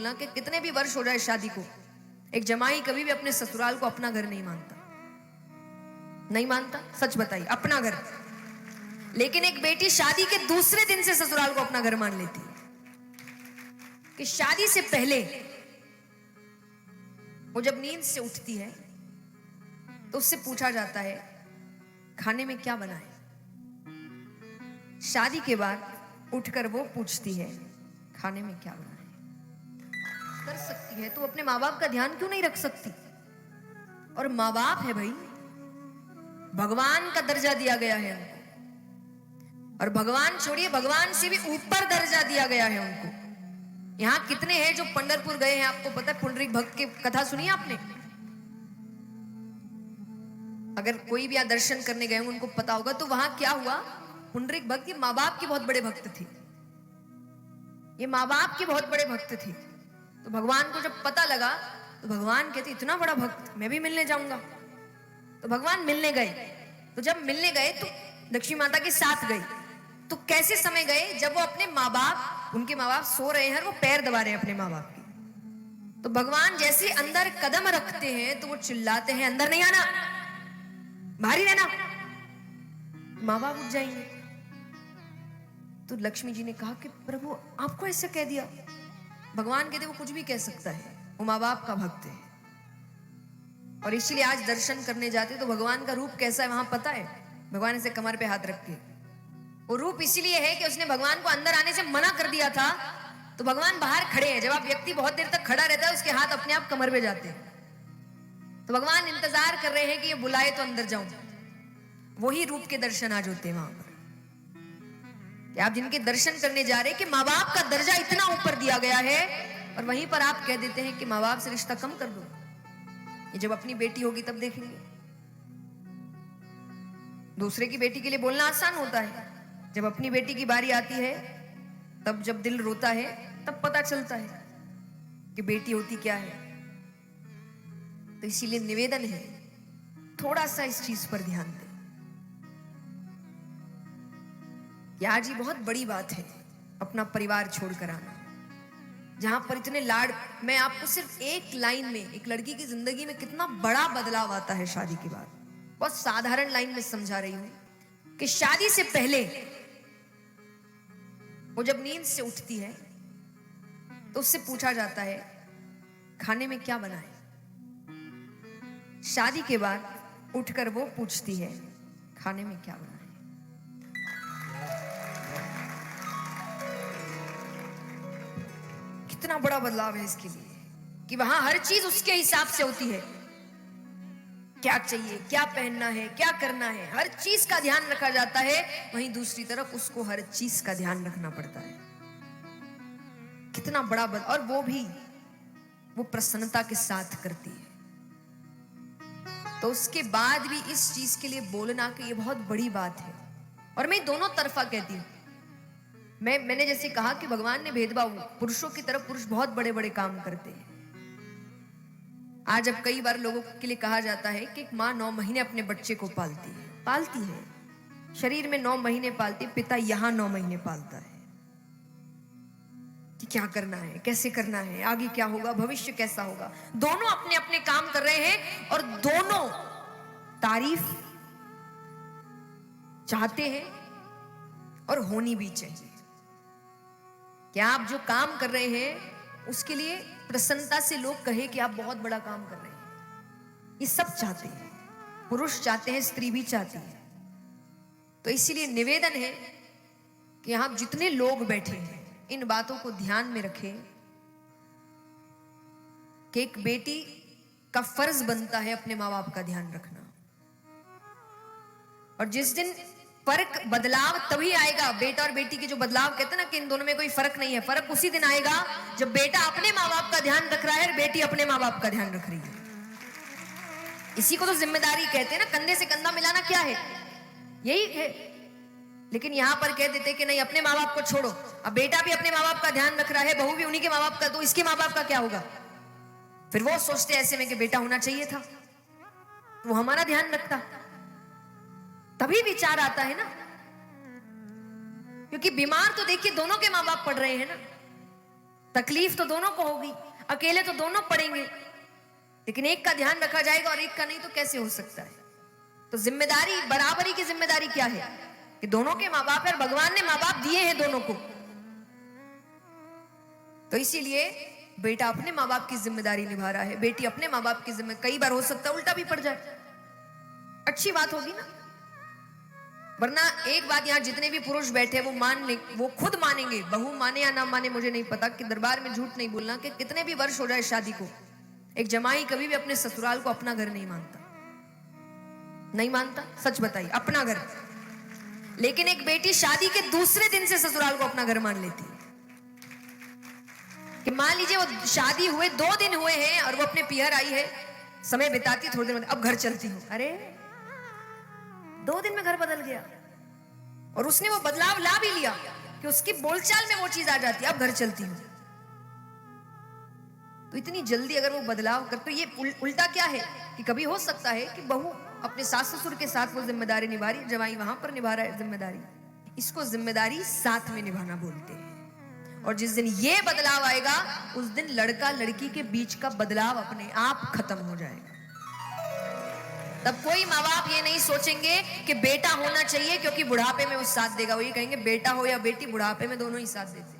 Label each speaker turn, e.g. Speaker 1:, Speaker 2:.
Speaker 1: बोलना कि कितने भी वर्ष हो जाए शादी को, एक जमाई कभी भी अपने ससुराल को अपना घर नहीं मानता, नहीं मानता। सच बताइए, अपना घर। लेकिन एक बेटी शादी के दूसरे दिन से ससुराल को अपना घर मान लेती है। कि शादी से पहले वो जब नींद से उठती है तो उससे पूछा जाता है खाने में क्या बना है। शादी के बाद उठकर वो पूछती है खाने में क्या बना है। कर सकती है तो अपने माँ बाप का ध्यान क्यों नहीं रख सकती? और माँ बाप है भाई, भगवान का दर्जा दिया गया है उनको, और भगवान छोड़िए, भगवान से भी ऊपर दर्जा दिया गया है उनको। यहां कितने हैं जो पंढरपुर गए हैं? आपको पता है पुंडरीक भक्त की कथा सुनी आपने? अगर कोई भी यहाँ दर्शन करने गए उनको पता होगा। तो वहां क्या हुआ, पुंडरीक भक्त ये माँ बाप के बहुत बड़े भक्त थे, ये माँ बाप के बहुत बड़े भक्त थे। तो भगवान को जब पता लगा तो भगवान कहते इतना बड़ा भक्त, मैं भी मिलने जाऊंगा। तो भगवान मिलने गए। तो जब मिलने गए तो लक्ष्मी माता के साथ गए। तो कैसे समय गए, जब वो अपने माँ बाप, उनके माँ बाप सो रहे हैं और वो पैर दबा रहे हैं अपने माँ बाप के। तो भगवान जैसे अंदर कदम रखते हैं तो वो चिल्लाते हैं अंदर नहीं आना, बाहर ही रहना। माँ बाप उठ जाएंगे। तो लक्ष्मी जी ने कहा कि प्रभु आपको ऐसा कह दिया? भगवान कहते वो कुछ भी कह सकता है, वो माँ बाप का भक्त है। और इसलिए आज दर्शन करने जाते तो भगवान का रूप कैसा है वहां पता है? भगवान ऐसे कमर पे हाथ रख के, वो रूप इसलिए है कि उसने भगवान को अंदर आने से मना कर दिया था। तो भगवान बाहर खड़े हैं। जब आप व्यक्ति बहुत देर तक खड़ा रहता है उसके हाथ अपने आप कमर पे जाते हैं। तो भगवान इंतजार कर रहे हैं कि ये बुलाए तो अंदर जाऊं। वही रूप के दर्शन आज होते हैं वहां पर, कि आप जिनके दर्शन करने जा रहे हैं कि माँ बाप का दर्जा इतना ऊपर दिया गया है, और वहीं पर आप कह देते हैं कि माँ बाप से रिश्ता कम कर दो। ये जब अपनी बेटी होगी तब देखेंगे। दूसरे की बेटी के लिए बोलना आसान होता है, जब अपनी बेटी की बारी आती है तब जब दिल रोता है तब पता चलता है कि बेटी होती क्या है। तो इसीलिए निवेदन है थोड़ा सा इस चीज पर ध्यान दें। यार जी बहुत बड़ी बात है अपना परिवार छोड़कर आना, जहां पर इतने लाड। मैं आपको सिर्फ एक लाइन में एक लड़की की जिंदगी में कितना बड़ा बदलाव आता है शादी के बाद, बहुत साधारण लाइन में समझा रही हूं कि शादी से पहले वो जब नींद से उठती है तो उससे पूछा जाता है खाने में क्या बना है। शादी के बाद उठकर वो पूछती है खाने में क्या बना है। कितना बड़ा बदलाव है इसके लिए कि वहां हर चीज उसके हिसाब से होती है। क्या चाहिए, क्या पहनना है, क्या करना है, हर चीज का ध्यान रखा जाता है। वहीं दूसरी तरफ उसको हर चीज का ध्यान रखना पड़ता है। कितना बड़ा और वो प्रसन्नता के साथ करती है। तो उसके बाद भी इस चीज के लिए बोलना कि ये बहुत बड़ी बात है। और मैं दोनों तरफा कहती हूं। मैंने जैसे कहा कि भगवान ने भेदभाव, पुरुषों की तरफ पुरुष बहुत बड़े बड़े काम करते हैं। आज अब कई बार लोगों के लिए कहा जाता है कि एक माँ 9 महीने अपने बच्चे को पालती है, शरीर में 9 महीने पालती, पिता यहां 9 महीने पालता है कि क्या करना है, कैसे करना है, आगे क्या होगा, भविष्य कैसा होगा। दोनों अपने अपने काम कर रहे हैं और दोनों तारीफ चाहते हैं और होनी भी चाहिए कि आप जो काम कर रहे हैं उसके लिए प्रसन्नता से लोग कहे कि आप बहुत बड़ा काम कर रहे हैं। ये सब चाहते हैं, पुरुष चाहते हैं, स्त्री भी चाहती है। तो इसीलिए निवेदन है कि यहां जितने लोग बैठे हैं इन बातों को ध्यान में रखें कि एक बेटी का फर्ज बनता है अपने माँ बाप का ध्यान रखना। और जिस दिन फर्क, बदलाव तभी आएगा, बेटा और बेटी के जो बदलाव कहते हैं ना कि इन दोनों में कोई फर्क नहीं है, फर्क उसी दिन आएगा जब बेटा अपने माँ बाप का ध्यान रख रहा है और बेटी अपने माँ बाप का ध्यान रख रही है। इसी को तो जिम्मेदारी कहते हैं ना, कंधे से कंधा मिलाना क्या है, यही है। लेकिन यहां पर कह देते कि नहीं, अपने माँ बाप को छोड़ो। अब बेटा भी अपने माँ बाप का ध्यान रख रहा है, बहू भी उन्हीं के माँ बाप का, तो इसके माँ बाप का क्या होगा? फिर वो सोचते ऐसे में कि बेटा होना चाहिए था, वो हमारा ध्यान रखता, तभी विचार आता है ना। क्योंकि बीमार तो देखिए दोनों के माँ बाप पड़ रहे हैं ना। तकलीफ तो दोनों को होगी, अकेले तो दोनों पड़ेंगे, लेकिन एक का ध्यान रखा जाएगा और एक का नहीं, तो कैसे हो सकता है? तो जिम्मेदारी, बराबरी की जिम्मेदारी क्या है कि दोनों के माँ बाप है और भगवान ने माँ बाप दिए हैं दोनों को। तो इसीलिए बेटा अपने माँ बाप की जिम्मेदारी निभा रहा है, बेटी अपने माँ बाप की जिम्मेदारी। कई बार हो सकता है उल्टा भी पड़ जाए, अच्छी बात होगी ना। वरना एक बात, यहां जितने भी पुरुष बैठे वो खुद मानेंगे, बहू माने या ना माने मुझे नहीं पता, कि दरबार में झूठ नहीं बोलना, कि कितने भी वर्ष हो जाए शादी को, एक जमाई कभी भी अपने ससुराल को अपना घर नहीं मानता, नहीं मानता, सच बताइए, अपना घर। लेकिन एक बेटी शादी के दूसरे दिन से ससुराल को अपना घर मान लेती है। कि मान लीजिए वो शादी हुए 2 दिन हुए हैं और वो अपने पियर आई है, समय बिताती, थोड़ी देर में अब घर चलती हूँ। अरे 2 दिन में घर बदल गया, और उसने वो बदलाव ला भी लिया कि उसकी बोलचाल में वो चीज आ जाती है, अब घर चलती हूँ। तो इतनी जल्दी अगर वो बदलाव कर, तो ये उल्टा क्या है कि कभी हो सकता है कि बहू अपने सास ससुर के साथ वो जिम्मेदारी निभा रही है, जवाई वहां पर निभा रहा है जिम्मेदारी, इसको जिम्मेदारी साथ में निभाना बोलते हैं। और जिस दिन ये बदलाव आएगा, उस दिन लड़का लड़की के बीच का बदलाव अपने आप खत्म हो जाएगा। तब कोई माँ बाप ये नहीं सोचेंगे कि बेटा होना चाहिए क्योंकि बुढ़ापे में वो साथ देगा, वो ये कहेंगे बेटा हो या बेटी, बुढ़ापे में दोनों ही साथ देते हैं।